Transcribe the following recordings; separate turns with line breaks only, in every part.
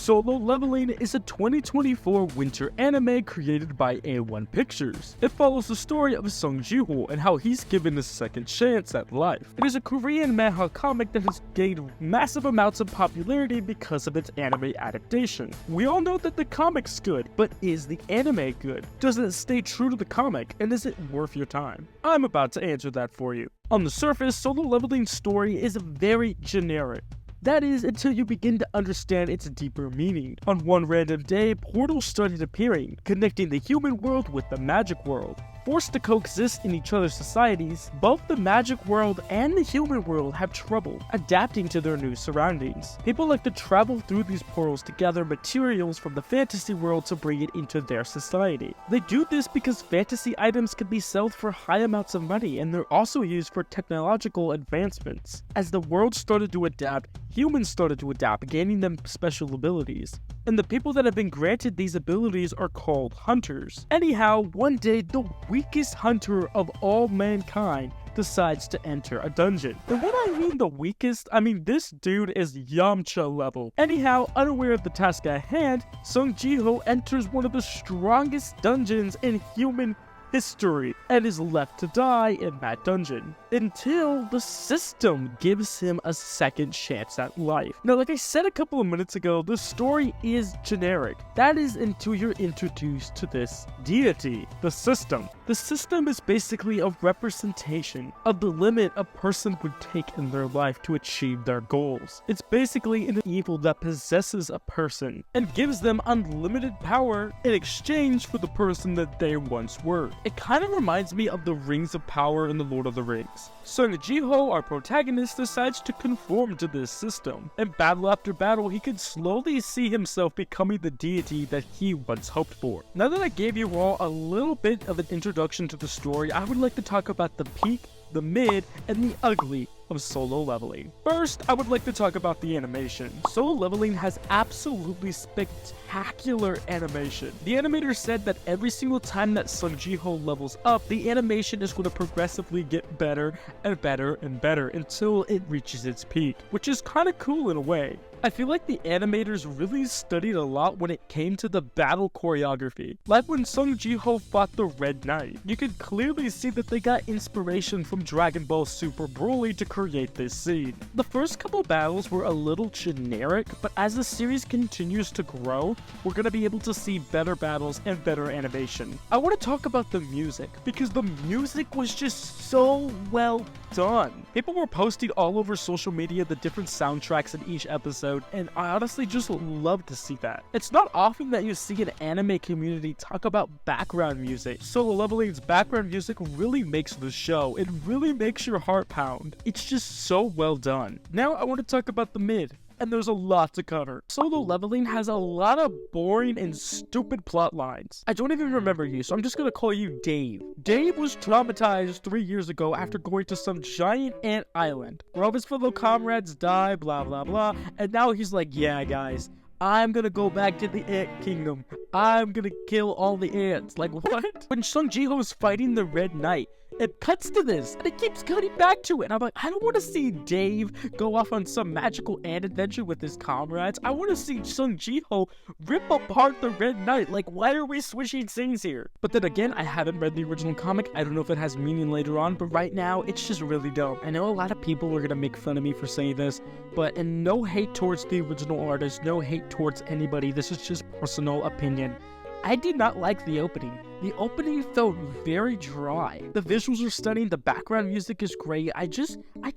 Solo Leveling is a 2024 winter anime created by A1 Pictures. It follows the story of Sung Jin-woo and how he's given a second chance at life. It is a Korean Manhwa comic that has gained massive amounts of popularity because of its anime adaptation. We all know that the comic's good, but is the anime good? Does it stay true to the comic, and is it worth your time? I'm about to answer that for you. On the surface, Solo Leveling's story is very generic. That is, until you begin to understand its deeper meaning. On one random day, portals started appearing, connecting the human world with the magic world. Forced to coexist in each other's societies, both the magic world and the human world have trouble adapting to their new surroundings. People like to travel through these portals to gather materials from the fantasy world to bring it into their society. They do this because fantasy items can be sold for high amounts of money, and they're also used for technological advancements. As the world started to adapt, humans started to adapt, gaining them special abilities. And the people that have been granted these abilities are called hunters. Anyhow, one day, the weakest hunter of all mankind decides to enter a dungeon. And when I mean the weakest, I mean this dude is Yamcha level. Anyhow, unaware of the task at hand, Sung Jin-woo enters one of the strongest dungeons in human history and is left to die in that dungeon until the system gives him a second chance at life. Now, like I said a couple of minutes ago, the story is generic. That is until you're introduced to this deity, the system. The system is basically a representation of the limit a person would take in their life to achieve their goals. It's basically an evil that possesses a person and gives them unlimited power in exchange for the person that they once were. It kind of reminds me of the Rings of Power in the Lord of the Rings. Sung Jin-woo, our protagonist, decides to conform to this system. And battle after battle, he can slowly see himself becoming the deity that he once hoped for. Now that I gave you all a little bit of an introduction to the story, I would like to talk about the peak, the mid, and the ugly of Solo Leveling. First, I would like to talk about the animation. Solo Leveling has absolutely spectacular animation. The animator said that every single time that Sung Jin-woo levels up, the animation is going to progressively get better and better and better until it reaches its peak, which is kind of cool in a way. I feel like the animators really studied a lot when it came to the battle choreography. Like when Sung Jin-woo fought the Red Knight, you could clearly see that they got inspiration from Dragon Ball Super Broly to create this scene. The first couple battles were a little generic, but as the series continues to grow, we're going to be able to see better battles and better animation. I want to talk about the music, because the music was just so well done. People were posting all over social media the different soundtracks in each episode, and I honestly just love to see that. It's not often that you see an anime community talk about background music. Solo Leveling's background music really makes the show. It really makes your heart pound. It's just so well done. Now I want to talk about the mid. And there's a lot to cover. Solo Leveling has a lot of boring and stupid plot lines. I don't even remember you, so I'm just gonna call you Dave. Dave was traumatized 3 years ago after going to some giant ant island where all of his fellow comrades die, blah blah blah, and now he's like, yeah guys, I'm gonna go back to the ant kingdom. I'm gonna kill all the ants. Like, what? When Sung Jin-woo is fighting the Red Knight, it cuts to this, and it keeps cutting back to it, and I'm like, I don't want to see Dave go off on some magical ant adventure with his comrades. I want to see Sung Jin-woo rip apart the Red Knight. Like, why are we switching scenes here? But then again, I haven't read the original comic. I don't know if it has meaning later on, but right now, it's just really dumb. I know a lot of people are gonna make fun of me for saying this, but and no hate towards the original artist, no hate towards anybody. This is just personal opinion. I did not like the opening. The opening felt very dry. The visuals are stunning, the background music is great. I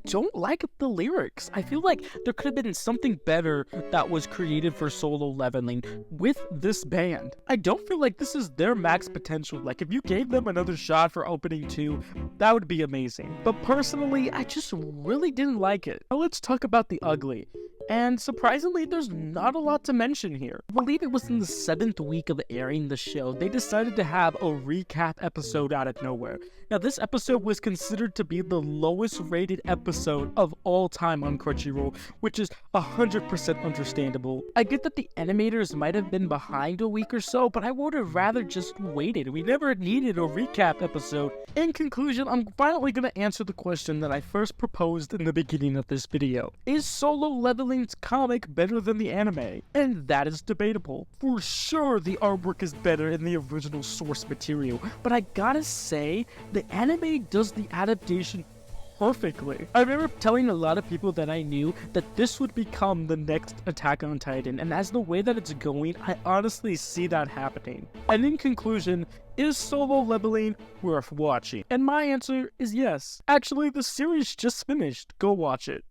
don't like the lyrics. I feel like there could have been something better that was created for Solo Leveling with this band. I don't feel like this is their max potential. Like, if you gave them another shot for opening 2, that would be amazing. But personally, I just really didn't like it. Now let's talk about the ugly. And surprisingly, there's not a lot to mention here. I believe it was in the 7th week of airing the show, they decided to have a recap episode out of nowhere. Now, this episode was considered to be the lowest rated episode of all time on Crunchyroll, which is 100% understandable. I get that the animators might have been behind a week or so, but I would have rather just waited. We never needed a recap episode. In conclusion, I'm finally going to answer the question that I first proposed in the beginning of this video. Is Solo Leveling explains comic better than the anime, and that is debatable. For sure, the artwork is better in the original source material, but I gotta say, the anime does the adaptation perfectly. I remember telling a lot of people that I knew that this would become the next Attack on Titan, and as the way that it's going, I honestly see that happening. And in conclusion, is Solo Leveling worth watching? And my answer is yes. Actually, the series just finished. Go watch it.